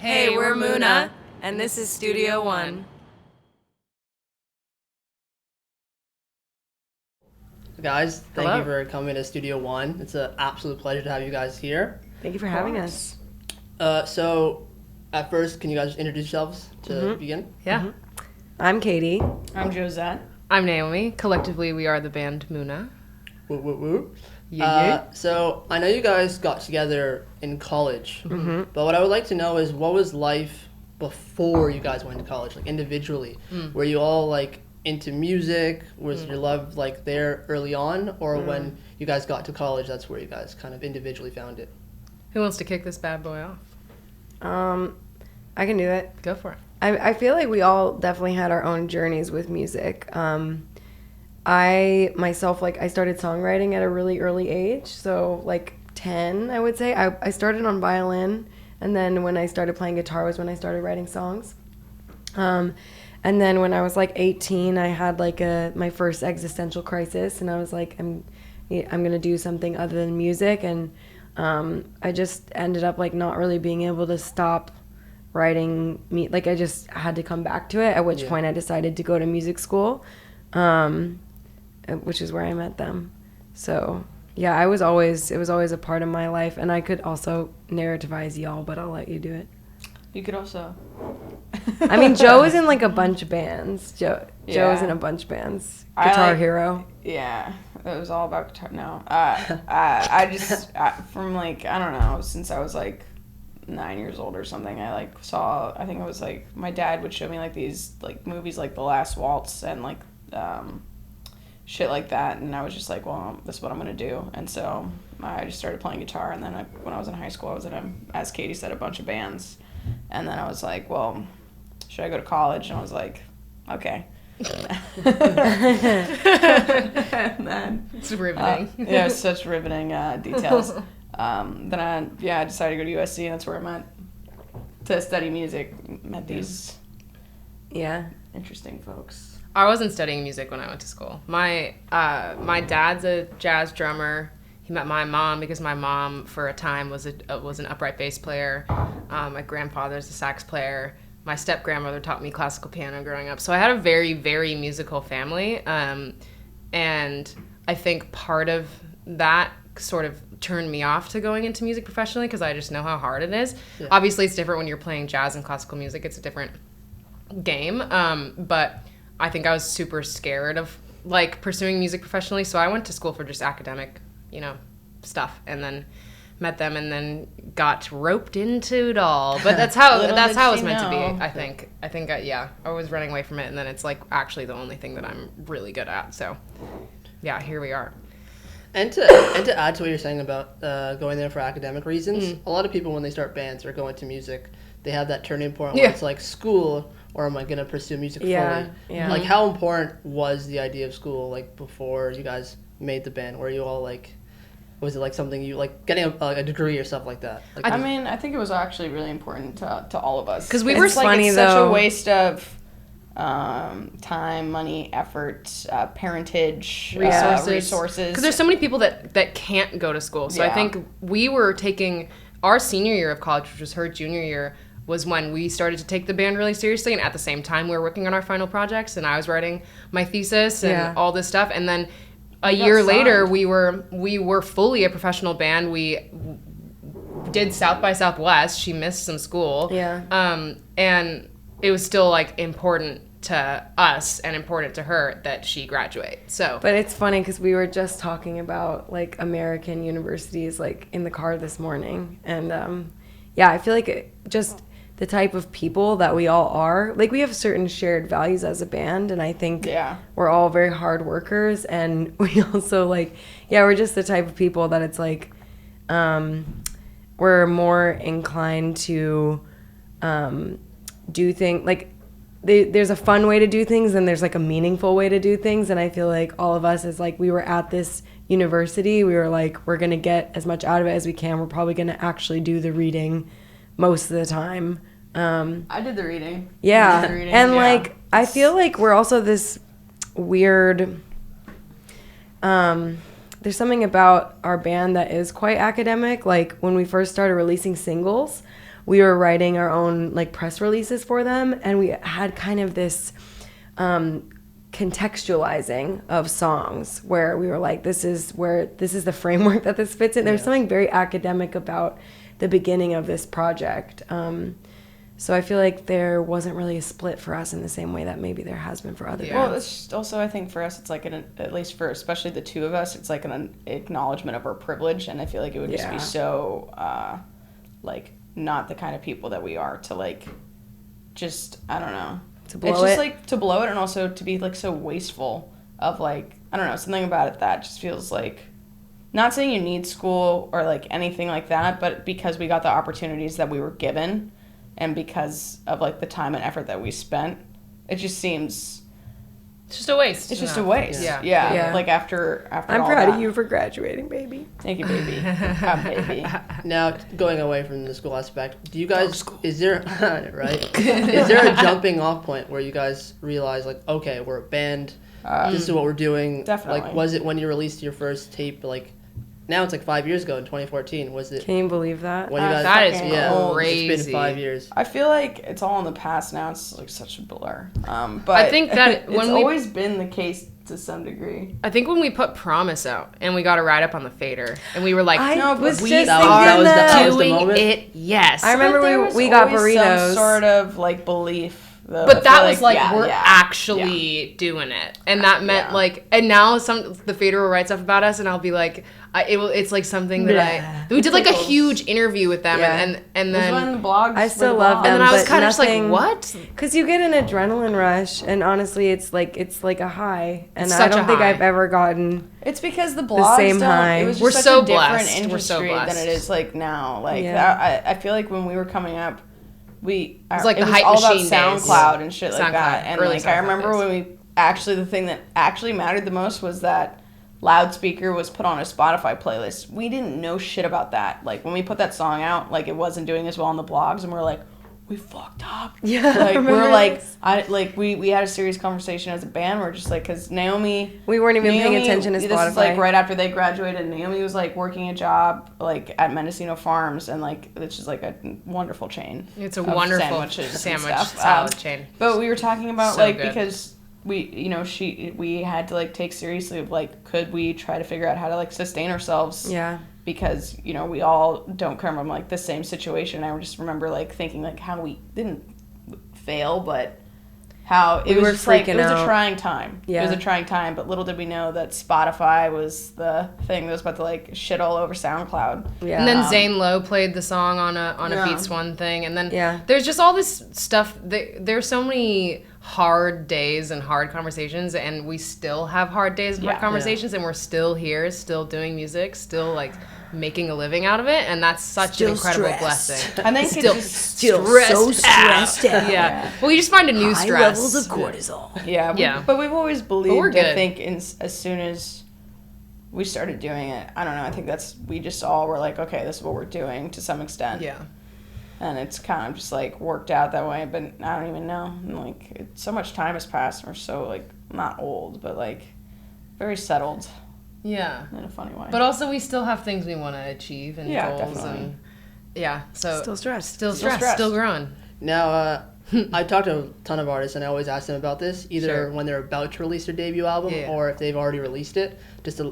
Hey, we're Muna, and this is Studio One. Guys, thank Hello. you for coming to Studio One. It's an absolute pleasure to have you guys here. Thank you for having us. So, at first, can you guys introduce yourselves to begin? Yeah. I'm Katie. I'm Josette. I'm Naomi. Collectively, we are the band Muna. Woo, woo, woo. Yeah. So, I know you guys got together in college, but what I would like to know is what was life before you guys went to college, like individually? Were you all like into music? Was your love like there early on, or when you guys got to college, that's where you guys kind of individually found it? Who wants to kick this bad boy off? I can do it. Go for it. I feel like we all definitely had our own journeys with music. I myself, I started songwriting at a really early age, so like 10, I would say. I started on violin, and then when I started playing guitar was when I started writing songs. And then when I was like 18, I had like my first existential crisis, and I was like, I'm gonna do something other than music, and I just ended up like not really being able to stop writing. I just had to come back to it. At which point I decided to go to music school, which is where I met them. So yeah, it was always a part of my life, and I could also narrativize y'all, but I'll let you do it. You could also. I mean, Joe was in like a bunch of bands. Joe was in a bunch of bands. Guitar Hero. Yeah, it was all about guitar. No, I just from like I don't know, since I was like 9 years old or something, I like saw. I think it was like my dad would show me like these like movies like The Last Waltz and like shit like that, and I was just like, well, this is what I'm gonna do. And so I just started playing guitar, and then when I was in high school, I was in as Katie said, a bunch of bands. And then I was like, well, should I go to college? And I was like, okay. And then, It's riveting. yeah, such riveting details. Then I decided to go to USC, and that's where I met to study music. Met these interesting folks. I wasn't studying music when I went to school. My dad's a jazz drummer. He met my mom because my mom, for a time, was an upright bass player. My grandfather's a sax player. My step-grandmother taught me classical piano growing up. So I had a very, very musical family. And I think part of that sort of turned me off to going into music professionally because I just know how hard it is. Yeah. Obviously, it's different when you're playing jazz and classical music. It's a different game. But I think I was super scared of like pursuing music professionally. So I went to school for just academic stuff, and then met them, and then got roped into it all. But that's how it was meant to be. I think I was running away from it, and then it's like actually the only thing that I'm really good at. So yeah, here we are. And to add to what you're saying about going there for academic reasons, a lot of people when they start bands or go into music, they have that turning point where it's like school, or am I going to pursue music fully? Yeah. Like, how important was the idea of school, like, before you guys made the band? Were you all, like, was it, like, something you, like, getting a degree or stuff like that? Like, I mean, I think it was actually really important to all of us. Because we were funny, it's though. Such a waste of time, money, effort, parentage, resources. Because there's so many people that can't go to school. So I think we were taking our senior year of college, which was her junior year, was when we started to take the band really seriously, and at the same time we were working on our final projects, and I was writing my thesis and all this stuff, and then a year later we were fully a professional band. We did South by Southwest. She missed some school, and it was still like important to us and important to her that she graduate. So, but it's funny because we were just talking about like American universities like in the car this morning, and I feel like just the type of people that we all are, like we have certain shared values as a band, and I think we're all very hard workers, and we also like we're just the type of people that it's like we're more inclined to do things like there's a fun way to do things and there's like a meaningful way to do things, and I feel like all of us is like we were at this university, we were like we're gonna get as much out of it as we can, we're probably gonna actually do the reading most of the time. I did the reading. Yeah. Like, I feel like we're also this weird, there's something about our band that is quite academic. Like, when we first started releasing singles, we were writing our own like press releases for them, and we had kind of this contextualizing of songs where we were like, this is the framework that this fits in. There's something very academic about the beginning of this project. So I feel like there wasn't really a split for us in the same way that maybe there has been for other bands. Well, it's just also, I think for us, it's like, at least for especially the two of us, it's like an acknowledgement of our privilege. And I feel like it would just be so, like, not the kind of people that we are to, like, just, I don't know. To blow it's just, it. like, to blow it, and also to be, like, so wasteful of, like, I don't know, something about it that just feels like, not saying you need school or, like, anything like that, but because we got the opportunities that we were given, and because of, like, the time and effort that we spent, it just seems... It's just a waste. It's just a waste. Yeah. Yeah. Like, after I'm all proud that. of you for graduating, baby. Thank you, baby. Baby. Now, going away from the school aspect, do you guys, is there, right? Is there a jumping off point where you guys realize, like, okay, we're a band, this is what we're doing? Definitely. Like, was it when you released your first tape, like, now it's like 5 years ago in 2014, was it? Can you believe that? When you guys, that is It's crazy. been 5 years. I feel like it's all in the past now. It's, like, such a blur. But I think that it's when always been the case to some degree. I think when we put Promise out and we got a ride up on the Fader and we were like, I No, was we just that thinking was- that was the doing moment? it. Yes. I remember But there was we got always burritos. some sort of, like, belief. Though. But I that feel was like, yeah, we're yeah, actually doing it, and that meant Yeah. like, and now the Fader will write stuff about us, and I'll be like, it's like something that we did like a Tickles. huge interview with them, Yeah. and It was then when the blogs I still were love blogs. them. and then I was but kind of just like, nothing- what? Because you get an adrenaline rush, and honestly, it's like a high, and It's I such a don't think high. I've ever gotten. It's because the blogs same don't. high. It was just We're such so a different blessed. We're so industry blessed. than it is like now. Like Yeah. I feel like when we were coming up, it was like the was Hype all about Machine days. SoundCloud and shit like SoundCloud, that. And early like I SoundCloud remember days. when we actually the thing that actually mattered the most was that Loudspeaker was put on a Spotify playlist. We didn't know shit about that. Like when we put that song out, like it wasn't doing as well on the blogs, and we're like, we fucked up. Yeah, I like remember we're like this. we had a serious conversation as a band. We're just like, because Naomi. We weren't even paying attention to This Spotify. is like right after they graduated. Naomi was like working a job like at Mendocino Farms, and like it's just like a wonderful chain. It's a of wonderful sandwiches and sandwich stuff. salad chain. But we were talking about So like good. because we had to like take seriously of like, could we try to figure out how to like sustain ourselves? Yeah. Because we all don't come from like the same situation. I just remember like thinking like how we didn't fail, but how it We was were just like it was freaking a out. trying time. Yeah. It was a trying time, but little did we know that Spotify was the thing that was about to like shit all over SoundCloud. Yeah. And then Zane Lowe played the song on a Yeah. Beats One thing, and then Yeah. there's just all this stuff. There's so many hard days and hard conversations, and we still have hard days and hard Yeah. conversations, and we're still here, still doing music, still like making a living out of it, and that's such Still an incredible stressed. blessing. I think Still, it's just, Still so stressed out. Yeah. Well, you just find a new High stress. levels of cortisol. yeah. But we've always we're believed. I good. think as soon as we started doing it, I don't know. I think we just all were like, okay, this is what we're doing to some extent. Yeah. And it's kind of just like worked out that way, but I don't even know. And, like so much time has passed, and we're so like not old, but like very settled Yeah. in a funny way. But also, we still have things we want to achieve and Yeah, goals, definitely. and yeah. So Still stressed. still stressed, still growing. Now, I talked to a ton of artists, and I always ask them about this, either Sure. when they're about to release their debut album Yeah. or if they've already released it, just to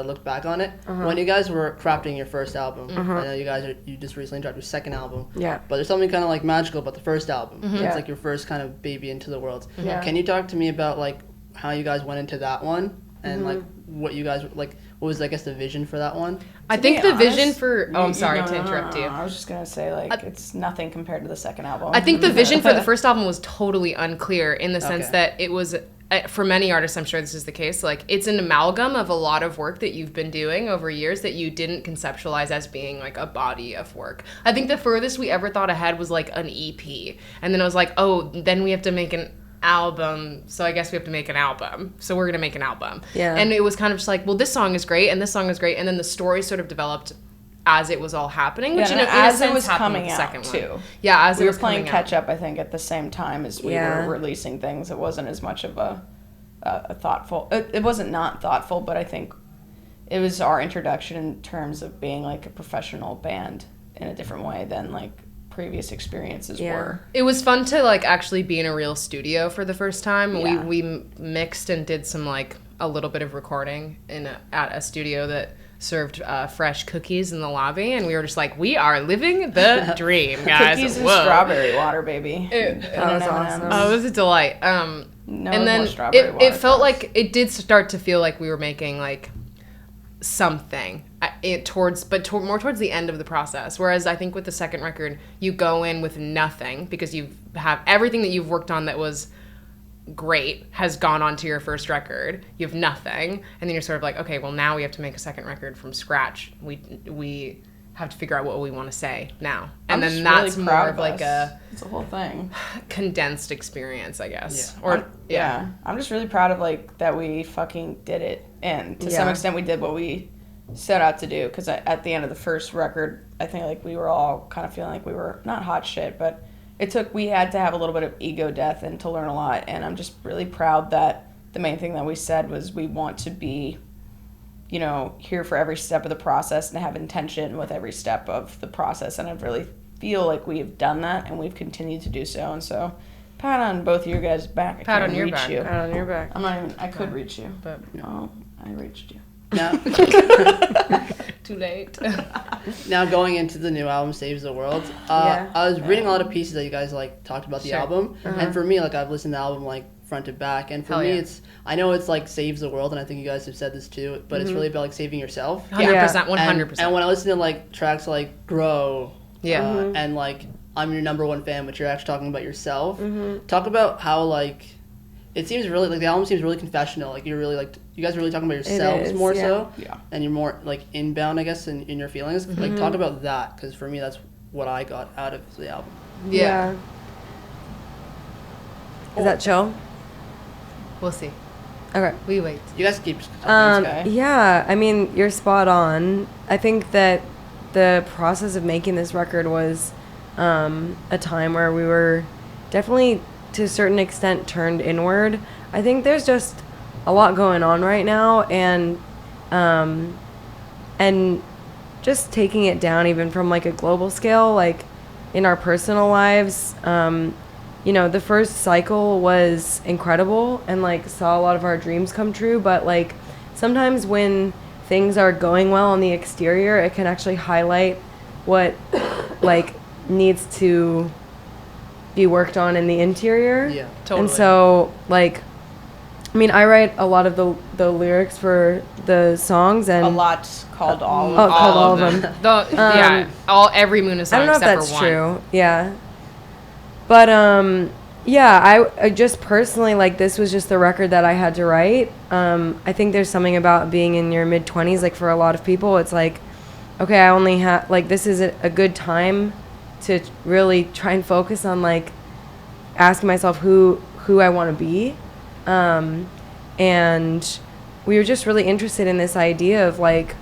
look back on it. When you guys were crafting your first album, I know you just recently dropped your second album, Yeah. but there's something kind of like magical about the first album. It's Yeah. like your first kind of baby into the world. Yeah. Can you talk to me about like how you guys went into that one and like what you guys like? What was I guess the vision for that one? I To think be the vision honest, for. Oh, I'm sorry no, to no, interrupt no, you. I was just gonna say like it's nothing compared to the second album. I think the vision for the first album was totally unclear in the sense Okay. that it was, for many artists, I'm sure this is the case, like it's an amalgam of a lot of work that you've been doing over years that you didn't conceptualize as being like a body of work. I think the furthest we ever thought ahead was like an EP. And then I was like, oh, then we have to make an album, so I guess we have to make an album, so we're gonna make an album. Yeah. And it was kind of just like, well, this song is great and this song is great, and then the story sort of developed as it was all happening, which Yeah, in a as sense it was happened with coming the out second too. one. Yeah, as we it were was playing coming catch out. up, I think, at the same time as we Yeah. were releasing things. It wasn't as much of a thoughtful. It wasn't not thoughtful, but I think it was our introduction in terms of being like a professional band in a different way than like previous experiences Yeah. were. It was fun to like actually be in a real studio for the first time. Yeah. We mixed and did some like a little bit of recording at a studio that served fresh cookies in the lobby, and we were just like, we are living the dream, guys. Cookies and Whoa. strawberry water, baby. That was awesome. Oh, it was a delight. No and then more strawberry water it felt for us. like it did start to feel like we were making like something more towards the end of the process. Whereas I think with the second record, you go in with nothing because you have everything that you've worked on that was great has gone on to your first record. You have nothing, and then you're sort of like, okay, well now we have to make a second record from scratch. We have to figure out what we want to say now, and I'm then just that's really more proud of like us. a It's a whole thing. condensed experience, I guess. Yeah. Or Yeah. I'm just really proud of like that we fucking did it, and to some Yeah. extent we did what we set out to do, because at the end of the first record I think like we were all kind of feeling like we were not hot shit, but we had to have a little bit of ego death and to learn a lot. And I'm just really proud that the main thing that we said was we want to be, you know, here for every step of the process and have intention with every step of the process. And I really feel like we have done that, and we've continued to do so. And so pat on both of you guys' back. I Pat can't on your reach back. you. Pat on your back. I'm not even, I could reach you, but no, I reached you. Now, too late. now going into the new album, Saves the World. Yeah. I was reading a lot of pieces that you guys like talked about the Sure. album, and for me, like I've listened to the album like front to back, and for Hell me, yeah. I know it's like saves the world, and I think you guys have said this too, but it's really about like saving yourself. 100%, 100%. And when I listen to like tracks like Grow, Yeah. and like I'm your number one fan, but you're actually talking about yourself. Talk about how like it seems really like the album seems really confessional. Like you're really like you guys are really talking about yourselves is, more yeah. so, Yeah. and you're more like inbound, I guess, in your feelings. Like talk about that, because for me that's what I got out of the album. Yeah. Is that chill? We'll see. Okay. We wait. You guys keep talking. guy. Yeah, I mean, you're spot on. I think that the process of making this record was a time where we were definitely, to a certain extent, turned inward. I think there's just a lot going on right now, and just taking it down even from like a global scale, like in our personal lives. You know, the first cycle was incredible and like saw a lot of our dreams come true, but like sometimes when things are going well on the exterior, it can actually highlight what like needs to be worked on in the interior. Yeah, totally. And so like, I mean, I write a lot of the lyrics for the songs, and A lot called all of called all of them. Every Muna song I don't know if except that's for one. true. Yeah. But yeah, I just personally, like, this was just the record that I had to write. I think there's something about being in your mid-20s, like for a lot of people, it's like, okay, I only have, like, this is a good time to really try and focus on like asking myself who I want to be. And we were just really interested in this idea of like,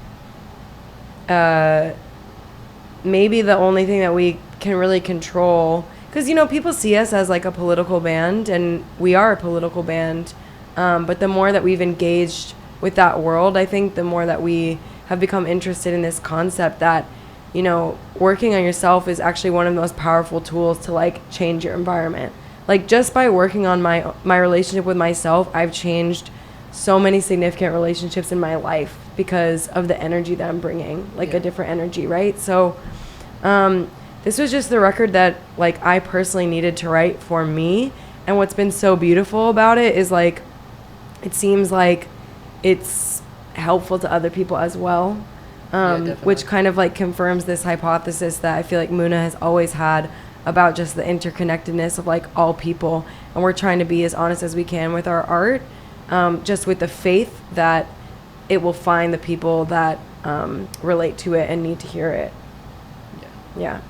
maybe the only thing that we can really control, because, you know, people see us as like a political band, and we are a political band, but the more that we've engaged with that world, I think the more that we have become interested in this concept that, you know, working on yourself is actually one of the most powerful tools to like change your environment. Like, just by working on my relationship with myself, I've changed so many significant relationships in my life because of the energy that I'm bringing, like a different energy, right? So this was just the record that like I personally needed to write for me. And what's been so beautiful about it is like, it seems like it's helpful to other people as well, which kind of like confirms this hypothesis that I feel like Muna has always had about just the interconnectedness of like all people. And we're trying to be as honest as we can with our art, just with the faith that it will find the people that relate to it and need to hear it. Yeah.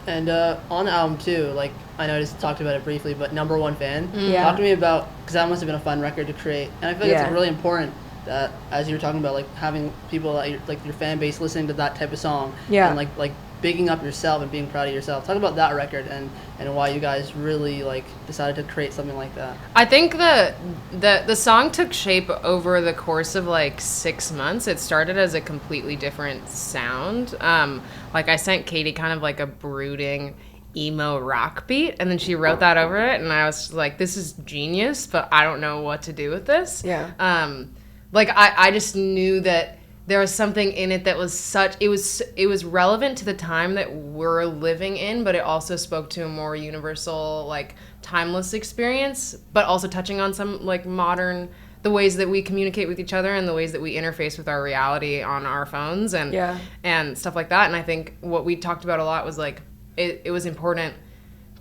And on the album too, like I know I just talked about it briefly, but number one fan. Yeah. Talk to me about, because that must have been a fun record to create, and I feel like it's really important that, as you were talking about, like having people that like your fan base listening to that type of song, Yeah. and like bigging up yourself and being proud of yourself. Talk about that record and why you guys really like decided to create something like that. I think the song took shape over the course of like 6 months. It started as a completely different sound. Like I sent Katie kind of like a brooding emo rock beat, and then she wrote that over it, and I was like, this is genius, but I don't know what to do with this. Like I just knew that there was something in it that was it was relevant to the time that we're living in, but it also spoke to a more universal, like timeless experience, but also touching on some like modern, the ways that we communicate with each other and the ways that we interface with our reality on our phones and stuff like that. And I think what we talked about a lot was like, it was important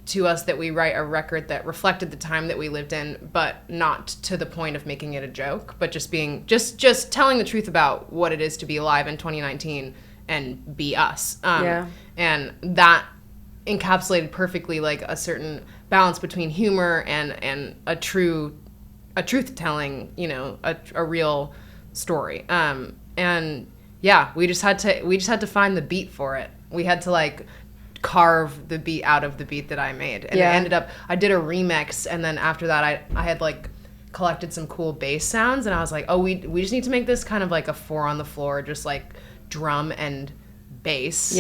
to us that we write a record that reflected the time that we lived in, but not to the point of making it a joke, but just being just telling the truth about what it is to be alive in 2019 and be us. And that encapsulated perfectly like a certain balance between humor and a truth telling, you know, a real story. And yeah, we just had to find the beat for it. We had to like carve the beat out of the beat that I made, and it ended up, I did a remix, and then after that I had like collected some cool bass sounds, and I was like, oh, we just need to make this kind of like a 4 on the floor, just like drum and bass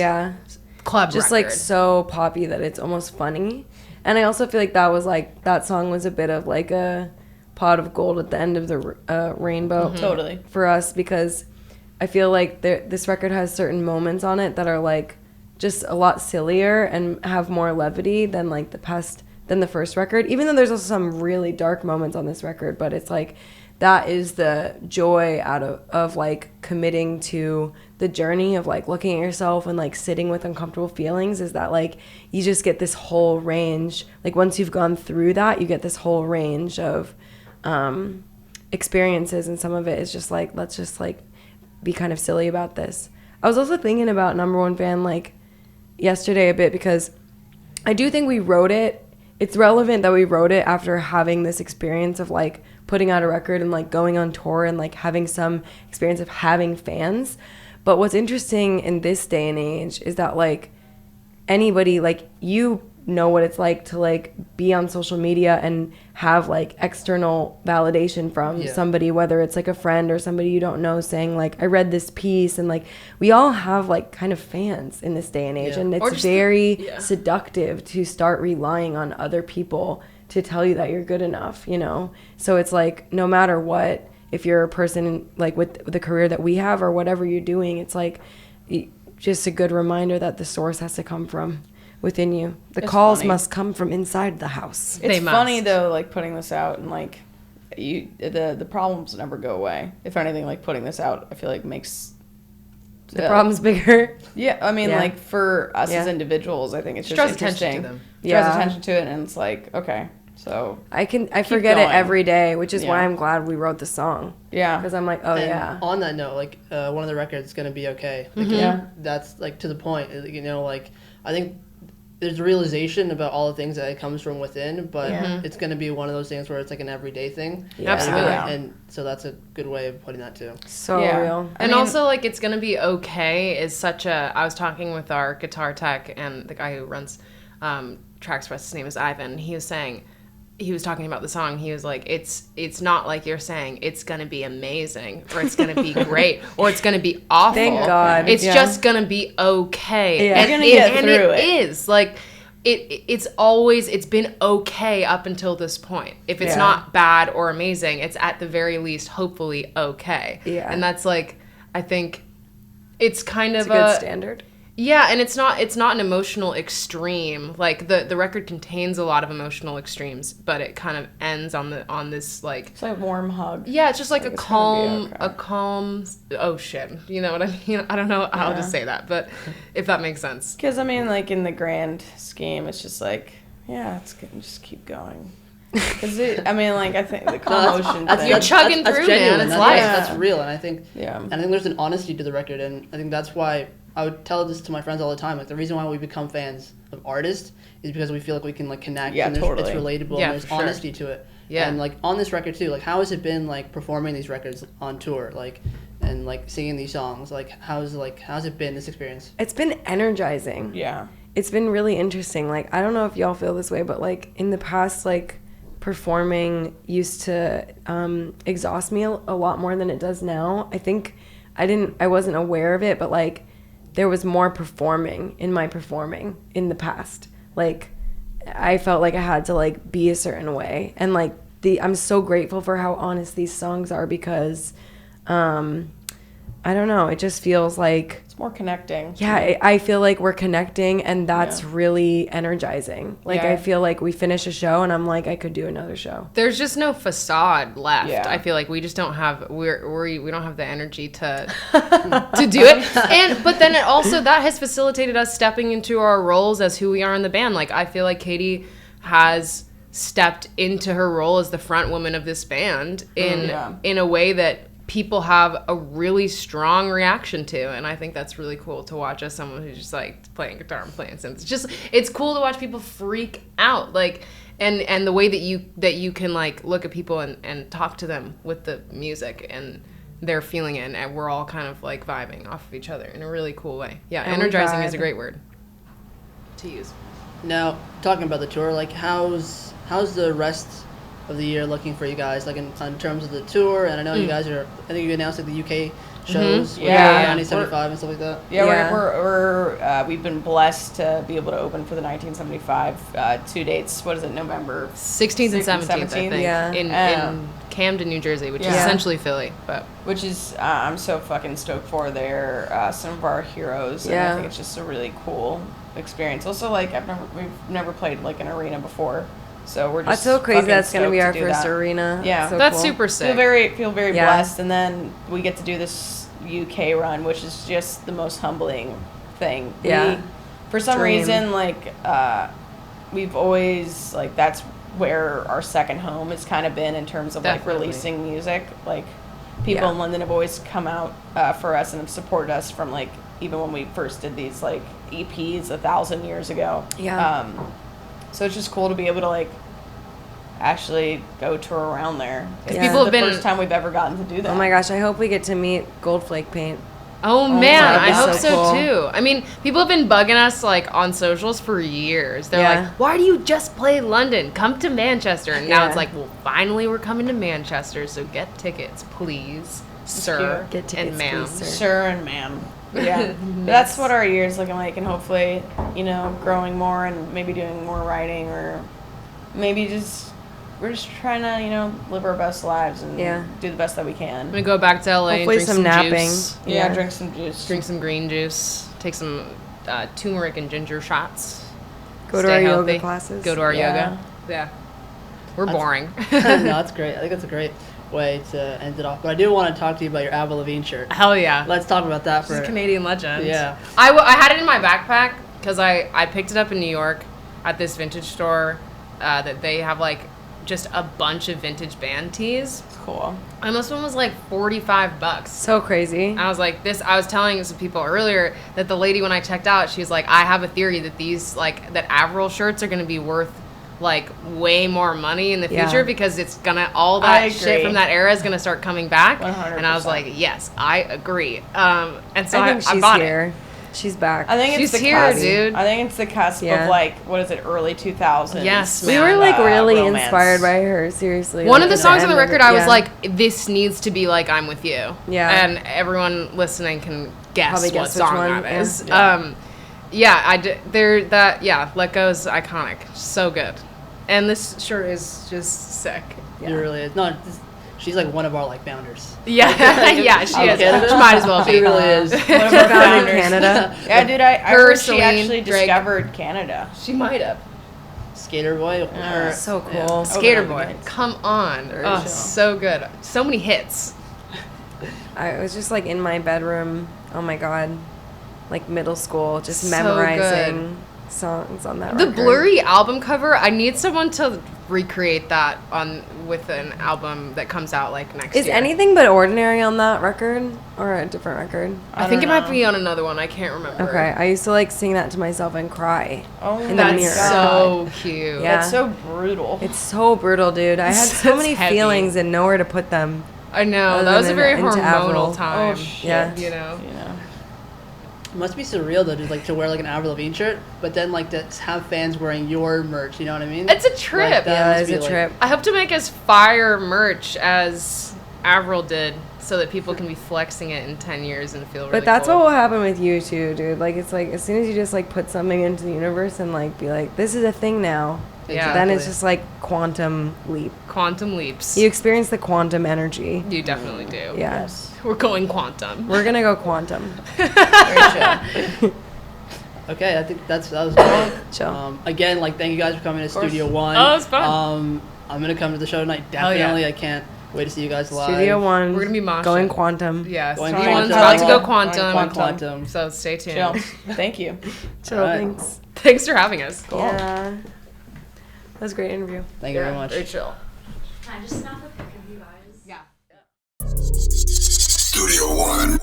club just record. Like so poppy that it's almost funny. And I also feel like that song was a bit of like a pot of gold at the end of the rainbow Totally for us, because I feel like this record has certain moments on it that are like just a lot sillier and have more levity than like the first record, even though there's also some really dark moments on this record. But it's like that is the joy out of like committing to the journey of like looking at yourself and like sitting with uncomfortable feelings, is that like you just get this whole range. Like once you've gone through that, you get this whole range of experiences, and some of it is just like, let's just like be kind of silly about this. I was also thinking about Number One Fan like yesterday a bit, because I do think we wrote it. It's relevant that we wrote it after having this experience of like putting out a record and like going on tour and like having some experience of having fans. But what's interesting in this day and age is that like anybody, like you know what it's like to like be on social media and have like external validation from somebody, whether it's like a friend or somebody you don't know saying like, I read this piece, and like we all have like kind of fans in this day and age, and it's very seductive to start relying on other people to tell you that you're good enough, you know? So it's like, no matter what, if you're a person like with the career that we have or whatever you're doing, it's like just a good reminder that the source has to come from within you. The calls must come from inside the house. It's funny though, like putting this out and like the problems never go away. If anything, like putting this out, I feel like makes the problems bigger. Yeah, I mean, like for us as individuals, I think it's just draws interesting. attention to them. Draws attention to it, and it's like, okay, so I forget it every day, which is why I'm glad we wrote the song. Yeah, because I'm like, On that note, like one of the records is gonna be okay. Like, that's like to the point. You know, like I think there's a realization about all the things that it comes from within, but it's going to be one of those things where it's like an everyday thing. Absolutely. And so that's a good way of putting that too. So real. And also like it's going to be okay is such a, I was talking with our guitar tech and the guy who runs tracks for us, his name is Ivan. He was talking about the song. He was like, it's not like you're saying it's going to be amazing or it's going to be great or it's going to be awful. Thank God. It's just going to be okay. Yeah. You're going to get through it. It is. Like, it's been okay up until this point. If it's not bad or amazing, it's at the very least, hopefully, okay. Yeah. And that's like, I think it's kind of a good standard. Yeah, and it's not an emotional extreme. Like the record contains a lot of emotional extremes, but it kind of ends on this like, it's like a warm hug. Yeah, it's just like a calm oh shit. You know what I mean? I don't know how to just say that, but if that makes sense. Because I mean, like in the grand scheme, it's just like, it's good. Just keep going. Because I mean, like I think the commotion. You're chugging through, man. It's life. That's real, and I think there's an honesty to the record, and I think that's why I would tell this to my friends all the time. Like the reason why we become fans of artists is because we feel like we can like connect. Yeah, and totally. It's relatable. Yeah, and there's honesty to it. Yeah. And like on this record too, like how has it been like performing these records on tour? Like, and like singing these songs? Like how's it been, this experience? It's been energizing. Yeah. It's been really interesting. Like, I don't know if y'all feel this way, but like in the past, like performing used to exhaust me a lot more than it does now. I think I wasn't aware of it, but like there was more performing in in the past. Like I felt like I had to like be a certain way, and like I'm so grateful for how honest these songs are, because I don't know, it just feels like It's more connecting. Yeah, I feel like we're connecting, and that's really energizing. Like, I feel like we finish a show, and I'm like, I could do another show. There's just no facade left. Yeah. I feel like we just don't have we don't have the energy to to do it. But then it also, that has facilitated us stepping into our roles as who we are in the band. Like, I feel like Katie has stepped into her role as the front woman of this band in a way that people have a really strong reaction to, and I think that's really cool to watch as someone who's just like playing guitar and playing synths. It's cool to watch people freak out, like, and the way that you can like look at people and talk to them with the music, and they're feeling it, and we're all kind of like vibing off of each other in a really cool way. Yeah, and energizing is a great word to use. Now, talking about the tour, like how's the rest of the year looking for you guys, like in terms of the tour? And I know you guys are, I think you announced like the UK shows, with 1975 and stuff like that. We've been blessed to be able to open for the 1975 two dates. What is it, November 16th and 17th, I think, in Camden, New Jersey, which is essentially Philly, but which is I'm so fucking stoked for. They're some of our heroes, and I think it's just a really cool experience. Also, like we've never played like an arena before. So we're just that's so crazy. That's gonna be our first arena. Yeah, so that's cool. super sick. Feel very blessed, and then we get to do this UK run, which is just the most humbling thing. Yeah, for some reason, like we've always like that's where our second home has kind of been in terms of like releasing music. Like people in London have always come out for us and have supported us from like even when we first did these like EPs 1,000 years ago. Yeah. So it's just cool to be able to like actually go tour around there. It's the first time we've ever gotten to do that. Oh my gosh, I hope we get to meet Gold Flake Paint. Oh man, I hope so cool. too. I mean, people have been bugging us like on socials for years. They're like, "Why do you just play London? Come to Manchester." And now it's like, "Well, finally we're coming to Manchester, so get tickets, please, sir Get tickets, and ma'am." please, sir and ma'am. Yeah, that's what our year's looking like, and hopefully, growing more and maybe doing more writing, or maybe we're just trying to, live our best lives and do the best that we can. I'm gonna go back to LA Hopefully and drink some napping. juice. Yeah, drink some juice. Drink some green juice. Take some turmeric and ginger shots. Go to our yoga classes. Go to our yoga. Yeah. We're boring. No, that's great. I think that's a great way to end it off. But I do want to talk to you about your Avril Lavigne shirt. Hell yeah. Let's talk about that She's a Canadian legend. Yeah. I had it in my backpack because I picked it up in New York at this vintage store that they have like just a bunch of vintage band tees. Cool. And this one was like $45. So crazy. I was like, I was telling some people earlier that the lady, when I checked out, she was like, I have a theory that these that Avril shirts are going to be worth like way more money in the future because it's gonna all that shit from that era is gonna start coming back. 100%. And I was like, yes, I agree. And so I think she's bought here. it. She's back. I think it's she's the here, cusp, dude. I think it's the cusp of like, what is it, early 2000s? Yes, we were like really romance. Inspired by her. Seriously. One like, of the songs on the record, I was yeah. like, this needs to be like I'm With You. Yeah. And everyone listening can guess Probably what guess which song one, that is. yeah. Let Go's iconic. So good. And this shirt is just sick. It really is. No, she's like one of our like founders. Yeah, yeah, she is. Canada? She might as well be. She really is. One of our founders. Canada. Yeah, dude, I heard she Celine, actually Drake. discovered Canada. She might have. Skater Boy. So cool. Yeah. Skater Oh, Boy. nice. Come on. Oh, chill. so good. So many hits. I was just like in my bedroom. Oh my god, like middle school, just So memorizing songs on that. The record. blurry album cover, I need someone to recreate that with an album that comes out like next year. Is Anything But Ordinary on that record or a different record? I think it might be on another one. I can't remember. Okay, I used to like sing that to myself and cry. Oh, in the That's mirror. so cute. Yeah. That's so brutal. It's so brutal, dude. I had so That's many heavy. feelings and nowhere to put them. I know. Other That was a than very into Avril. hormonal time. Oh, shit. Yeah. You know? It must be surreal though, just like to wear like an Avril Lavigne shirt, but then like to have fans wearing your merch. You know what I mean? It's a trip. Like, that Yeah, must it's be, a like- trip. I hope to make as fire merch as Avril did, so that people can be flexing it in 10 years and feel really But that's cool. what will happen with you too, dude. Like it's like as soon as you just like put something into the universe and like be like, this is a thing now. Yeah. Then it's just like quantum leap. Quantum leaps. You experience the quantum energy. You definitely do. Yeah. Yes. We're going quantum. We're gonna go quantum. Very chill. Okay, I think that was great. Chill. Again, like thank you guys for coming to Studio One. Oh, it was fun. I'm gonna come to the show tonight. Hell yeah. Definitely, I can't wait to see you guys live. Studio One. We're gonna be moshing. going quantum. Yeah, Going someone's quantum. about to go Going quantum. Going quantum. So stay tuned. Chill. Thank you. Chill. All right. Thanks. Thanks for having us. Yeah. That was a great interview. Thank you very much. Very chill. Can I just snap a pic of you guys? Yeah. Studio One.